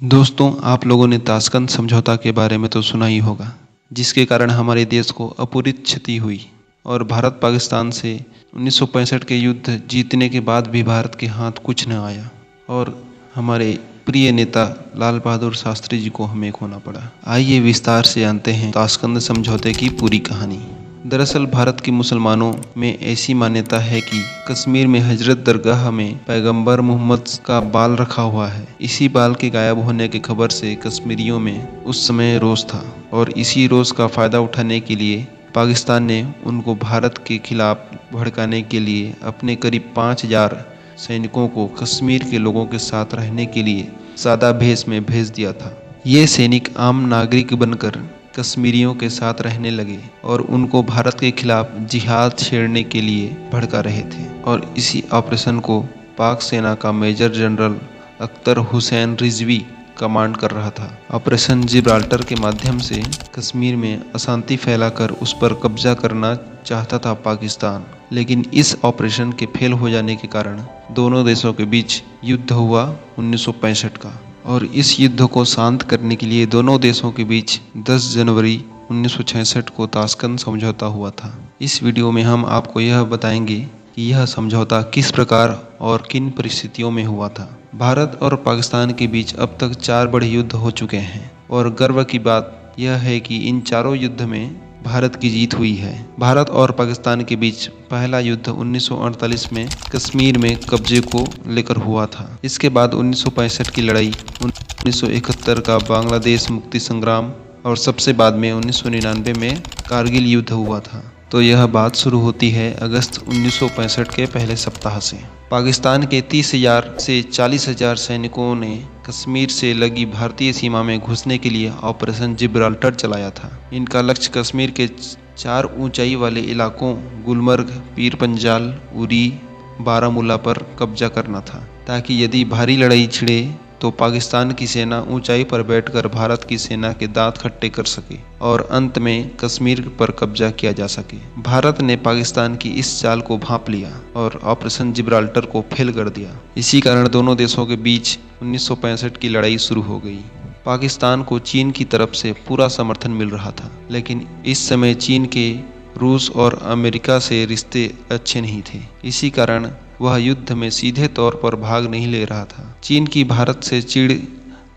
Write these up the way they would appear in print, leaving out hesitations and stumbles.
दोस्तों, आप लोगों ने ताशकंद समझौता के बारे में तो सुना ही होगा, जिसके कारण हमारे देश को अपूरित क्षति हुई और भारत पाकिस्तान से 1965 के युद्ध जीतने के बाद भी भारत के हाथ कुछ न आया और हमारे प्रिय नेता लाल बहादुर शास्त्री जी को हमें खोना पड़ा। आइए विस्तार से जानते हैं ताशकंद समझौते की पूरी कहानी। दरअसल भारत के मुसलमानों में ऐसी मान्यता है कि कश्मीर में हजरत दरगाह में पैगंबर मोहम्मद का बाल रखा हुआ है। इसी बाल के गायब होने की खबर से कश्मीरियों में उस समय रोष था और इसी रोष का फायदा उठाने के लिए पाकिस्तान ने उनको भारत के खिलाफ भड़काने के लिए अपने करीब 5000 सैनिकों को कश्मीर के लोगों के साथ रहने के लिए सादा भेष में भेज दिया था। ये सैनिक आम नागरिक बनकर कश्मीरियों के साथ रहने लगे और उनको भारत के खिलाफ जिहाद छेड़ने के लिए भड़का रहे थे और इसी ऑपरेशन को पाक सेना का major general Akhtar Hussain Rizvi command कर रहा था। ऑपरेशन जिब्राल्टर के माध्यम से कश्मीर में अशांति फैलाकर उस पर कब्जा करना चाहता था पाकिस्तान, लेकिन इस ऑपरेशन के फेल हो जाने के कारण दोनों देशों के बीच युद्ध हुआ 1965 का और इस युद्ध को शांत करने के लिए दोनों देशों के बीच 10 जनवरी 1966 को ताशकंद समझौता हुआ था। इस वीडियो में हम आपको यह बताएंगे कि यह समझौता किस प्रकार और किन परिस्थितियों में हुआ था। भारत और पाकिस्तान के बीच अब तक 4 बड़े युद्ध हो चुके हैं और गर्व की बात यह है कि इन चारों युद्ध में भारत की जीत हुई है। भारत और पाकिस्तान के बीच पहला युद्ध 1948 में कश्मीर में कब्जे को लेकर हुआ था। इसके बाद 1965 की लड़ाई, 1971 का बांग्लादेश मुक्ति संग्राम और सबसे बाद में 1999 में कारगिल युद्ध हुआ था। तो यह बात शुरू होती है अगस्त 1965 के पहले सप्ताह से। पाकिस्तान के 30,000 से 40,000 सैनिकों ने कश्मीर से लगी भारतीय सीमा में घुसने के लिए ऑपरेशन जिब्राल्टर चलाया था। इनका लक्ष्य कश्मीर के 4 ऊंचाई वाले इलाकों गुलमर्ग, पीर पंजाल, उरी, बारामूला पर कब्जा करना था, ताकि यदि भारी लड़ाई छिड़े तो पाकिस्तान की सेना ऊंचाई पर बैठकर भारत की सेना के दांत खट्टे कर सके और अंत में कश्मीर पर कब्जा किया जा सके। भारत ने पाकिस्तान की इस चाल को भांप लिया और ऑपरेशन जिब्राल्टर को फेल कर दिया। इसी कारण दोनों देशों के बीच 1965 की लड़ाई शुरू हो गई। पाकिस्तान को चीन की तरफ से पूरा समर्थन मिल रहा था, लेकिन इस समय चीन के रूस और अमेरिका से रिश्ते अच्छे नहीं थे। इसी कारण वह युद्ध में सीधे तौर पर भाग नहीं ले रहा था। चीन की भारत से चिढ़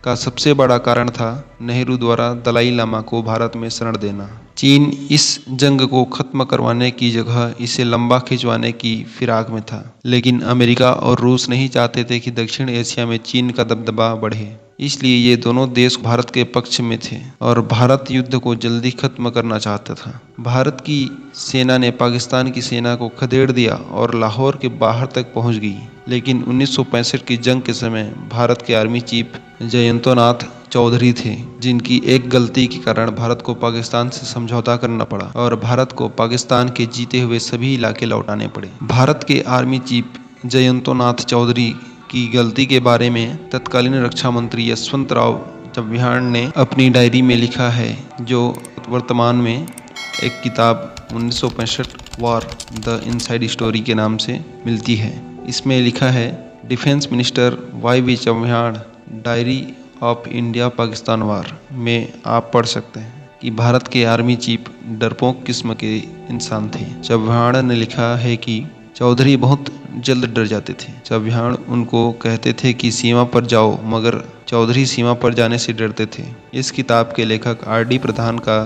का सबसे बड़ा कारण था नेहरू द्वारा दलाई लामा को भारत में शरण देना। चीन इस जंग को खत्म करवाने की जगह इसे लंबा खिंचवाने की फिराक में था, लेकिन अमेरिका और रूस नहीं चाहते थे कि दक्षिण एशिया में चीन का दबदबा बढ़े। इसलिए ये दोनों देश भारत के पक्ष में थे और भारत युद्ध को जल्दी खत्म करना चाहता था। भारत की सेना ने पाकिस्तान की सेना को खदेड़ दिया और लाहौर के बाहर तक पहुंच गई, लेकिन 1965 की जंग के समय भारत के आर्मी चीफ जयंतनाथ चौधरी थे, जिनकी एक गलती के कारण भारत को पाकिस्तान से समझौता करना पड़ा और भारत को पाकिस्तान के जीते हुए सभी इलाके लौटाने पड़े। भारत के आर्मी चीफ जयंतनाथ चौधरी की गलती के बारे में तत्कालीन रक्षा मंत्री यशवंतराव चव्हाण ने अपनी डायरी में लिखा है, जो वर्तमान में एक किताब 1965 वॉर द इनसाइड स्टोरी के नाम से मिलती है। इसमें लिखा है, defence minister YV Chavan, diary of India Pakistan war में आप पढ़ सकते हैं कि भारत के आर्मी चीफ डरपोक किस्म के इंसान थे। चव्हाण ने लिखा है कि चौधरी बहुत जल्द डर जाते थे। चव्हाण उनको कहते थे कि सीमा पर जाओ, मगर चौधरी सीमा पर जाने से डरते थे। इस किताब के लेखक RD प्रधान का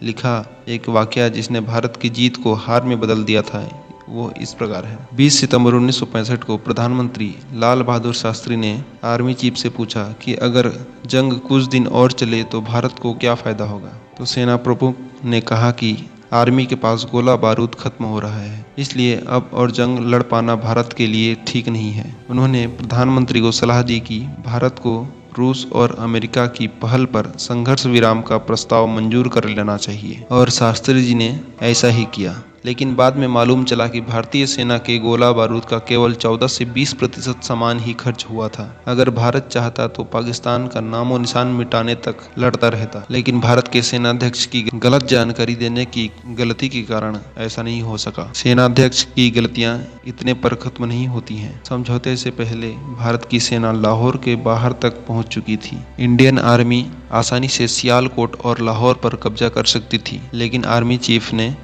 लिखा एक वाकया जिसने भारत की जीत को हार में बदल दिया था, वो इस प्रकार है। 20 सितंबर 1965 को प्रधानमंत्री लाल बहादुर शास्त्री ने आर्मी चीफ से पूछा कि अगर जंग कुछ दिन और चले तो भारत को क्या फायदा होगा। तो सेना प्रमुख ने कहा कि आर्मी के पास गोला बारूद खत्म हो रहा है, इसलिए अब और जंग लड़ पाना भारत के लिए ठीक नहीं है। उन्होंने प्रधानमंत्री को सलाह दी कि भारत को रूस और अमेरिका की पहल पर संघर्ष विराम का प्रस्ताव मंजूर कर लेना चाहिए और शास्त्री जी ने ऐसा ही किया। लेकिन बाद में मालूम चला कि भारतीय सेना के गोला बारूद का केवल 14 से 20% सामान ही खर्च हुआ था। अगर भारत चाहता तो पाकिस्तान का नामो निशान मिटाने तक लड़ता रहता, लेकिन भारत के सेनाध्यक्ष की गलत जानकारी देने की गलती के कारण ऐसा नहीं हो सका। सेनाध्यक्ष की गलतियां इतने पर खत्म नहीं होती हैं। समझौते से पहले भारत की सेना लाहौर के बाहर तक पहुंच चुकी थी। इंडियन आर्मी आसानी से सियालकोट और लाहौर पर कब्जा कर सकती थी, लेकिन आर्मी चीफ ने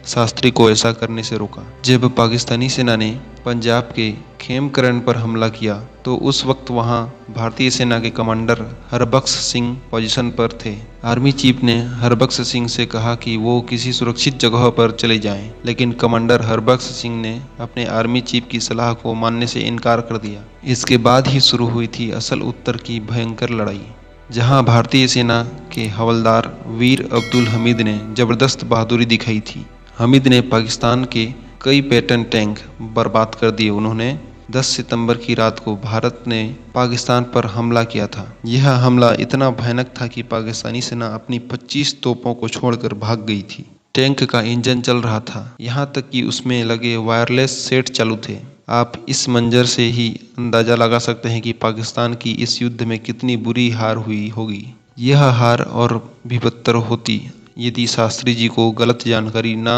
शास्त्री को ऐसा करने से रोका। जब पाकिस्तानी सेना ने पंजाब के खेमकरन पर हमला किया तो उस वक्त वहां भारतीय सेना के कमांडर हरबख्श सिंह पोजीशन पर थे। आर्मी चीफ ने हरबख्श सिंह से कहा कि वो किसी सुरक्षित जगह पर चले जाएं, लेकिन कमांडर हरबख्श सिंह ने अपने आर्मी चीफ की सलाह को मानने से इनकार कर दिया। इसके बाद ही शुरू हुई थी असल उत्तर की भयंकर लड़ाई, जहां भारतीय सेना के हवलदार वीर अब्दुल हमीद ने जबरदस्त बहादुरी दिखाई थी। हमीद ने पाकिस्तान के कई पैटर्न टैंक बर्बाद कर दिए। उन्होंने 10 सितंबर की रात को भारत ने पाकिस्तान पर हमला किया था। यह हमला इतना भयानक था कि पाकिस्तानी सेना अपनी 25 तोपों को छोड़कर भाग गई थी। टैंक का इंजन चल रहा था, यहाँ तक कि उसमें लगे वायरलेस सेट चालू थे। आप इस मंजर से ही अंदाजा लगा सकते हैं कि पाकिस्तान की इस युद्ध में कितनी बुरी हार हुई होगी। यह हार और भी बदतर होती यदि शास्त्री जी को गलत जानकारी न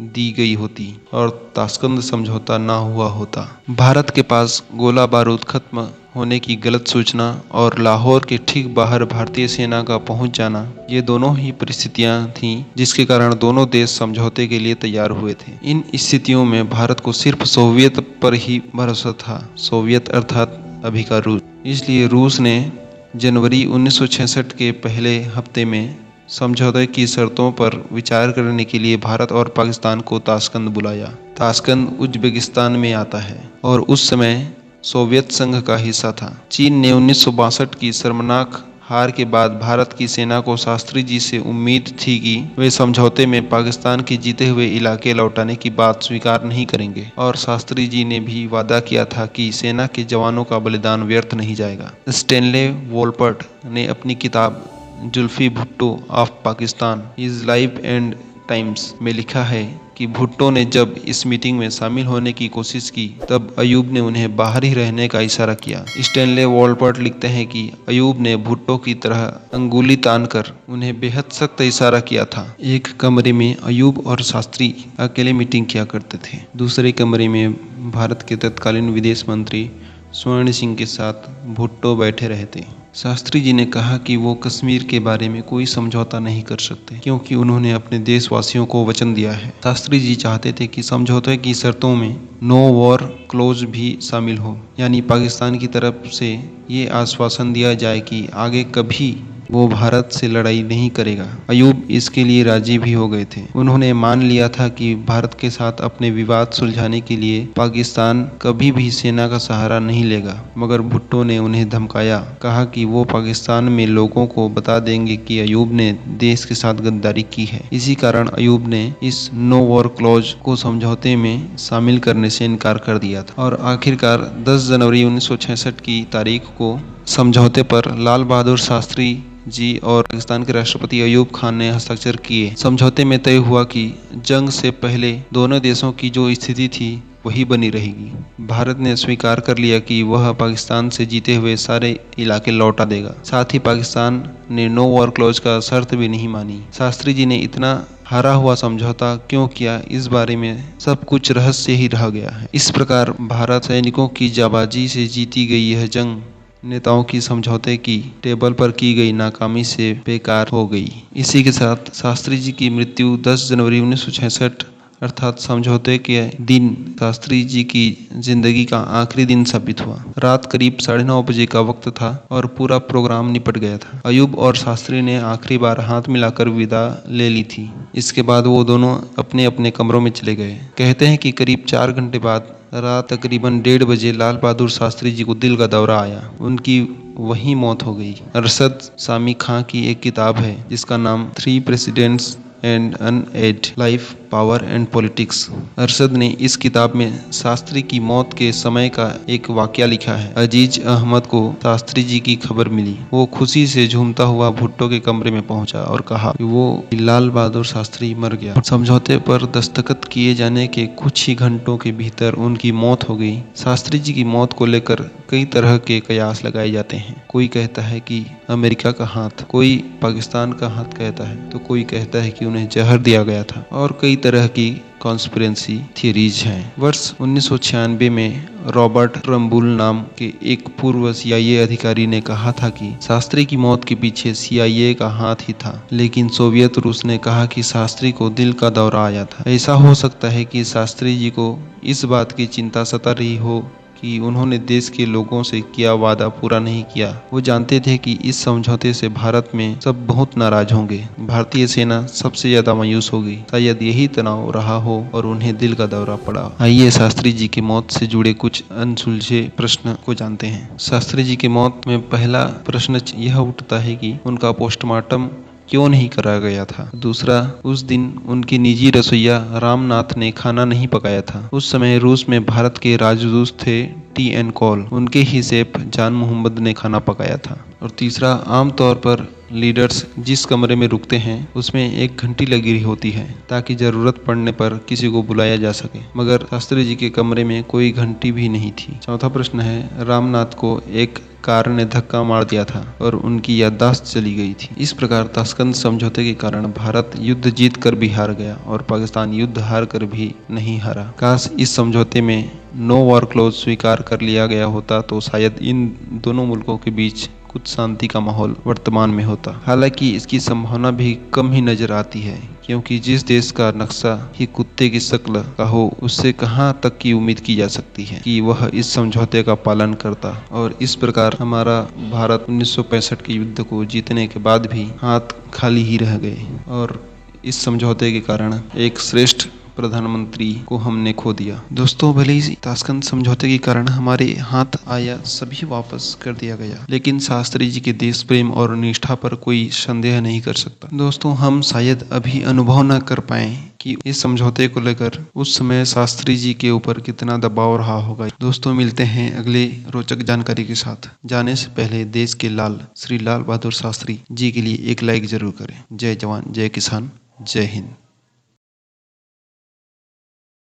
दी गई होती और ताशकंद समझौता न हुआ होता। भारत के पास गोला बारूद खत्म होने की गलत सूचना और लाहौर के ठीक बाहर भारतीय सेना का पहुंच जाना, ये दोनों ही परिस्थितियां थीं जिसके कारण दोनों देश समझौते के लिए तैयार हुए थे। इन स्थितियों में भारत को सिर्फ सोवियत पर ही भरोसा था, सोवियत अर्थात अभी का रूस। इसलिए रूस ने जनवरी 1966 के पहले हफ्ते में समझौते की शर्तों पर विचार करने के लिए भारत और पाकिस्तान को ताशकंद बुलाया। ताशकंद उज्बेकिस्तान में आता है और उस समय सोवियत संघ का हिस्सा था। चीन ने 1962 की शर्मनाक हार के बाद भारत की सेना को शास्त्री जी से उम्मीद थी कि वे समझौते में पाकिस्तान के जीते हुए इलाके लौटाने की बात स्वीकार नहीं करेंगे, और शास्त्री जी ने भी वादा किया था कि सेना के जवानों का बलिदान व्यर्थ नहीं जाएगा। स्टैनले वोलपर्ट ने अपनी किताब Zulfi Bhutto of Pakistan his life and times में लिखा है कि भुट्टो ने जब इस मीटिंग में शामिल होने की कोशिश की तब अयूब ने उन्हें बाहर ही रहने का इशारा किया। स्टैनले वोलपर्ट लिखते हैं कि अयूब ने भुट्टो की तरह अंगुली तानकर उन्हें बेहद सख्त इशारा किया था। एक कमरे में अयूब और शास्त्री अकेले मीटिंग किया करते थे, दूसरे कमरे में भारत के तत्कालीन विदेश मंत्री स्वर्ण सिंह के साथ भुट्टो बैठे रहते। शास्त्री जी ने कहा कि वो कश्मीर के बारे में कोई समझौता नहीं कर सकते क्योंकि उन्होंने अपने देशवासियों को वचन दिया है। शास्त्री जी चाहते थे कि समझौते की शर्तों में नो वॉर क्लोज भी शामिल हो, यानी पाकिस्तान की तरफ से ये आश्वासन दिया जाए कि आगे कभी वो भारत से लड़ाई नहीं करेगा। अयूब इसके लिए राजी भी हो गए थे। उन्होंने मान लिया था कि भारत के साथ अपने विवाद सुलझाने के लिए पाकिस्तान कभी भी सेना का सहारा नहीं लेगा, मगर भुट्टो ने उन्हें धमकाया, कहा कि वो पाकिस्तान में लोगों को बता देंगे कि अयूब ने देश के साथ गद्दारी की है। इसी कारण अयूब ने इस नो वॉर क्लॉज को समझौते में शामिल करने से इनकार कर दिया था और आखिरकार 10 जनवरी 1966 की तारीख को समझौते पर लाल बहादुर शास्त्री जी और पाकिस्तान के राष्ट्रपति अयूब खान ने हस्ताक्षर किए। समझौते में तय हुआ कि जंग से पहले दोनों देशों की जो स्थिति थी वही बनी रहेगी। भारत ने स्वीकार कर लिया कि वह पाकिस्तान से जीते हुए सारे इलाके लौटा देगा। साथ ही पाकिस्तान ने नो वॉर क्लॉज का शर्त भी नहीं मानी। शास्त्री जी ने इतना हारा हुआ समझौता क्यों किया, इस बारे में सब कुछ रहस्य ही रह गया है। इस प्रकार भारत सैनिकों की जाबाजी से जीती गई यह जंग नेताओं की समझौते की टेबल पर की गई नाकामी से बेकार हो गई। इसी के साथ शास्त्री जी की मृत्यु 10 जनवरी 1966 अर्थात समझौते के दिन शास्त्री जी की जिंदगी का आखिरी दिन साबित हुआ। रात करीब 9:30 बजे का वक्त था और पूरा प्रोग्राम निपट गया था। अयूब और शास्त्री ने आखिरी बार हाथ मिलाकर विदा ले ली थी। इसके बाद वो दोनों अपने अपने कमरों में चले गए। कहते हैं कि करीब 4 घंटे बाद रात तकरीबन 1:30 बजे लाल बहादुर शास्त्री जी को दिल का दौरा आया। उनकी वहीं मौत हो गई। अरशद सामी खां की एक किताब है जिसका नाम 3 presidents and an age life power and politics. Arshad ने इस किताब में शास्त्री की मौत के समय का एक वाकया लिखा है। अजीज अहमद को शास्त्री जी की खबर मिली। वो खुशी से झूमता हुआ भुट्टो के कमरे में पहुंचा और कहा कि वो लाल बहादुर शास्त्री मर गया। समझौते पर दस्तखत किए जाने के कुछ ही घंटों के भीतर उनकी मौत हो गई। शास्त्री जी की मौत को लेकर कई तरह के कयास लगाए जाते हैं। कोई कहता है कि अमेरिका का हाथ, कोई पाकिस्तान का हाथ कहता है, तो कोई कहता है कि उन्हें जहर दिया गया था, और कई तरह की कॉन्स्पिरेसी थियरीज हैं। वर्ष 1996 में रॉबर्ट ट्रम्बुल नाम के एक पूर्व CIA अधिकारी ने कहा था कि शास्त्री की मौत के पीछे CIA का हाथ ही था, लेकिन सोवियत रूस ने कहा कि शास्त्री को दिल का दौरा आया था। ऐसा हो सकता है कि शास्त्री जी को इस बात की चिंता सता रही हो कि उन्होंने देश के लोगों से किया वादा पूरा नहीं किया। वो जानते थे कि इस समझौते से भारत में सब बहुत नाराज होंगे, भारतीय सेना सबसे ज्यादा मायूस होगी। शायद यही तनाव रहा हो और उन्हें दिल का दौरा पड़ा। आइए शास्त्री जी की मौत से जुड़े कुछ अनसुलझे प्रश्न को जानते हैं। शास्त्री जी की मौत में पहला प्रश्न यह उठता है कि उनका पोस्टमार्टम क्यों नहीं करा गया था। दूसरा, उस दिन उनकी निजी रसोइया रामनाथ ने खाना नहीं पकाया था। उस समय रूस में भारत के राजदूत थे TN कॉल, उनके ही शेफ जान मोहम्मद ने खाना पकाया था। और तीसरा, आमतौर पर लीडर्स जिस कमरे में रुकते हैं उसमें एक घंटी लगी रही होती है ताकि जरूरत पड़ने पर किसी को बुलाया जा सके, मगर शास्त्री जी के कमरे में कोई घंटी भी नहीं थी। चौथा प्रश्न है, रामनाथ को एक कार ने धक्का मार दिया था और उनकी याददाश्त चली गई थी। इस प्रकार ताशकंद समझौते के कारण भारत युद्ध जीत कर भी हार गया और पाकिस्तान युद्ध हार कर भी नहीं हारा। काश इस समझौते में नो वॉर क्लॉज स्वीकार कर लिया गया होता तो शायद इन दोनों मुल्कों के बीच कुछ शांति का माहौल वर्तमान में होता। हालांकि इसकी संभावना भी कम ही नजर आती है, क्योंकि जिस देश का नक्शा ही कुत्ते की शक्ल का हो, उससे कहां तक की उम्मीद की जा सकती है कि वह इस समझौते का पालन करता। और इस प्रकार हमारा भारत 1965 के युद्ध को जीतने के बाद भी हाथ खाली ही रह गए और इस समझौते के कारण एक श्रेष्ठ प्रधानमंत्री को हमने खो दिया। दोस्तों, भले ही ताशकंद समझौते के कारण हमारे हाथ आया सभी वापस कर दिया गया, लेकिन शास्त्री जी के देश प्रेम और निष्ठा पर कोई संदेह नहीं कर सकता। दोस्तों, हम शायद अभी अनुभव न कर पाए कि इस समझौते को लेकर उस समय शास्त्री जी के ऊपर कितना दबाव रहा होगा। दोस्तों, मिलते हैं अगले रोचक जानकारी के साथ। जाने से पहले देश के लाल श्री लाल बहादुर शास्त्री जी के लिए एक लाइक जरूर करें। जय जवान, जय किसान, जय हिंद।